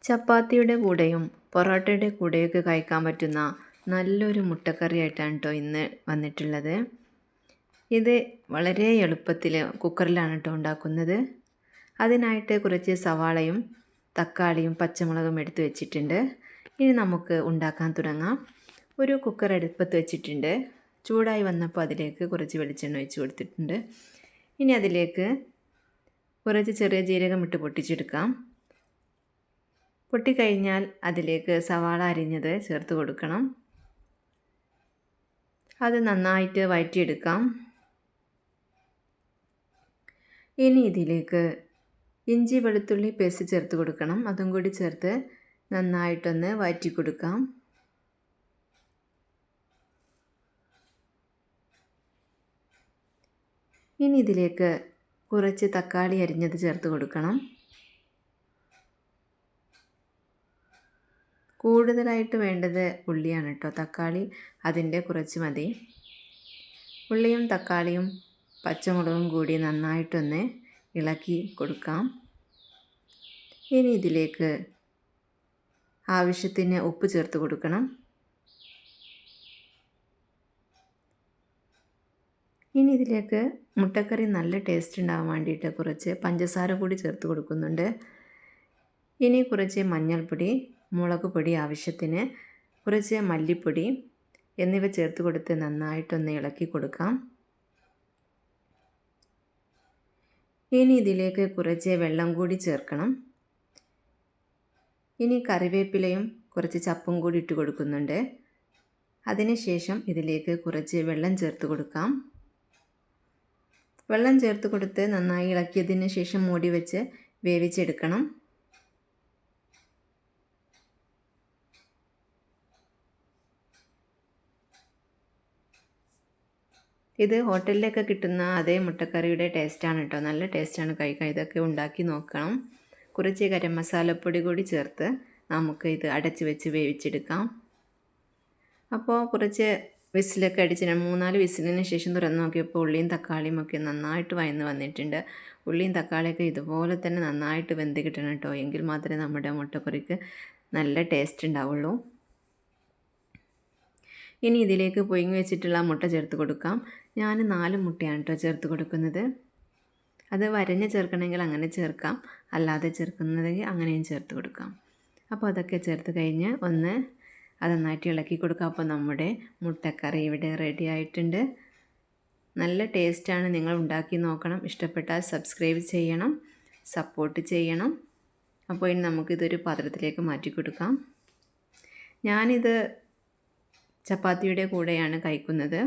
ചപ്പാത്തിയുടെ കൂടെയും പൊറോട്ടയുടെ കൂടെയൊക്കെ കഴിക്കാൻ പറ്റുന്ന നല്ലൊരു മുട്ടക്കറി ആയിട്ടാണ് കേട്ടോ ഇന്ന് വന്നിട്ടുള്ളത്. ഇത് വളരെ എളുപ്പത്തിൽ കുക്കറിലാണ് കേട്ടോ ഉണ്ടാക്കുന്നത്. അതിനായിട്ട് കുറച്ച് സവാളയും തക്കാളിയും പച്ചമുളകും എടുത്ത് വെച്ചിട്ടുണ്ട്. ഇനി നമുക്ക് ഉണ്ടാക്കാൻ തുടങ്ങാം. ഒരു കുക്കർ അടുപ്പത്ത് വെച്ചിട്ടുണ്ട്. ചൂടായി വന്നപ്പോൾ അതിലേക്ക് കുറച്ച് വെളിച്ചെണ്ണ ഒഴിച്ച് കൊടുത്തിട്ടുണ്ട്. ഇനി അതിലേക്ക് കുറച്ച് ചെറിയ ജീരകം ഇട്ട് പൊട്ടിച്ചെടുക്കാം. പൊട്ടിക്കഴിഞ്ഞാൽ അതിലേക്ക് സവാള അരിഞ്ഞത് ചേർത്ത് കൊടുക്കണം. അത് നന്നായിട്ട് വഴറ്റിയെടുക്കാം. ഇനി ഇതിലേക്ക് ഇഞ്ചി വെളുത്തുള്ളി പേസ്റ്റ് ചേർത്ത് കൊടുക്കണം. അതും കൂടി ചേർത്ത് നന്നായിട്ടൊന്ന് വഴറ്റി കൊടുക്കാം. ഇനി ഇതിലേക്ക് കുറച്ച് തക്കാളി അരിഞ്ഞത് ചേർത്ത് കൊടുക്കണം. കൂടുതലായിട്ട് വേണ്ടത് ഉള്ളിയാണ് കേട്ടോ. തക്കാളി അതിൻ്റെ കുറച്ച് മതി. ഉള്ളിയും തക്കാളിയും പച്ചമുളകും കൂടി നന്നായിട്ടൊന്ന് ഇളക്കി കൊടുക്കാം. ഇനി ഇതിലേക്ക് ആവശ്യത്തിന് ഉപ്പ് ചേർത്ത് കൊടുക്കണം. ഇനി ഇതിലേക്ക് മുട്ടക്കറി നല്ല ടേസ്റ്റ് ഉണ്ടാകാൻ വേണ്ടിയിട്ട് കുറച്ച് പഞ്ചസാര കൂടി ചേർത്ത് കൊടുക്കുന്നുണ്ട്. ഇനി കുറച്ച് മഞ്ഞൾപ്പൊടി, മുളക് പൊടി ആവശ്യത്തിന്, കുറച്ച് മല്ലിപ്പൊടി എന്നിവ ചേർത്ത് കൊടുത്ത് നന്നായിട്ടൊന്ന് ഇളക്കി കൊടുക്കാം. ഇനി ഇതിലേക്ക് കുറച്ച് വെള്ളം കൂടി ചേർക്കണം. ഇനി കറിവേപ്പിലയും കുറച്ച് ചപ്പും കൂടി ഇട്ട് കൊടുക്കുന്നുണ്ട്. അതിനുശേഷം ഇതിലേക്ക് കുറച്ച് വെള്ളം ചേർത്ത് കൊടുക്കാം. വെള്ളം ചേർത്ത് കൊടുത്ത് നന്നായി ഇളക്കിയതിന് ശേഷം മൂടി വെച്ച് വേവിച്ചെടുക്കണം. ഇത് ഹോട്ടലിലൊക്കെ കിട്ടുന്ന അതേ മുട്ടക്കറിയുടെ ടേസ്റ്റാണ് കേട്ടോ. നല്ല ടേസ്റ്റാണ് കഴിക്കാൻ. ഇതൊക്കെ ഉണ്ടാക്കി നോക്കണം. കുറച്ച് ഗരം മസാലപ്പൊടി കൂടി ചേർത്ത് നമുക്ക് ഇത് അടച്ച് വെച്ച് വേവിച്ചെടുക്കാം. അപ്പോൾ കുറച്ച് വിസിലൊക്കെ അടിച്ച് 3-4 വിസിലിന് ശേഷം തുറന്ന് നോക്കിയപ്പോൾ ഉള്ളിയും തക്കാളിയും ഒക്കെ നന്നായിട്ട് വഴന്ന് വന്നിട്ടുണ്ട്. ഉള്ളിയും തക്കാളിയൊക്കെ ഇതുപോലെ തന്നെ നന്നായിട്ട് വെന്ത് കിട്ടണം കേട്ടോ. എങ്കിൽ മാത്രമേ നമ്മുടെ മുട്ടക്കറിക്ക് നല്ല ടേസ്റ്റ് ഉണ്ടാവുള്ളൂ. ഇനി ഇതിലേക്ക് പുഴുങ്ങി വെച്ചിട്ടുള്ള മുട്ട ചേർത്ത് കൊടുക്കാം. ഞാൻ 4 മുട്ടയാണ് കേട്ടോ ചേർത്ത് കൊടുക്കുന്നത്. അത് വരഞ്ഞ് ചേർക്കണമെങ്കിൽ അങ്ങനെ ചേർക്കാം, അല്ലാതെ ചേർക്കുന്നതെങ്കിൽ അങ്ങനെയും ചേർത്ത് കൊടുക്കാം. അപ്പോൾ അതൊക്കെ ചേർത്ത് കഴിഞ്ഞ് ഒന്ന് അത് നന്നായിട്ട് ഇളക്കി കൊടുക്കാം. അപ്പോൾ നമ്മുടെ മുട്ടക്കറി ഇവിടെ റെഡി ആയിട്ടുണ്ട്. നല്ല ടേസ്റ്റാണ്. നിങ്ങൾ ഉണ്ടാക്കി നോക്കണം. ഇഷ്ടപ്പെട്ടാൽ സബ്സ്ക്രൈബ് ചെയ്യണം, സപ്പോർട്ട് ചെയ്യണം. അപ്പോൾ ഇനി നമുക്കിതൊരു പാത്രത്തിലേക്ക് മാറ്റി കൊടുക്കാം. ഞാനിത് ചപ്പാത്തിയുടെ കൂടെയാണ് കഴിക്കുന്നത്.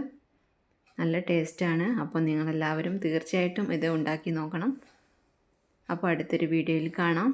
നല്ല ടേസ്റ്റാണ്. അപ്പോൾ നിങ്ങളെല്ലാവരും തീർച്ചയായിട്ടും ഇത് ഉണ്ടാക്കി നോക്കണം. അപ്പോൾ അടുത്തൊരു വീഡിയോയിൽ കാണാം.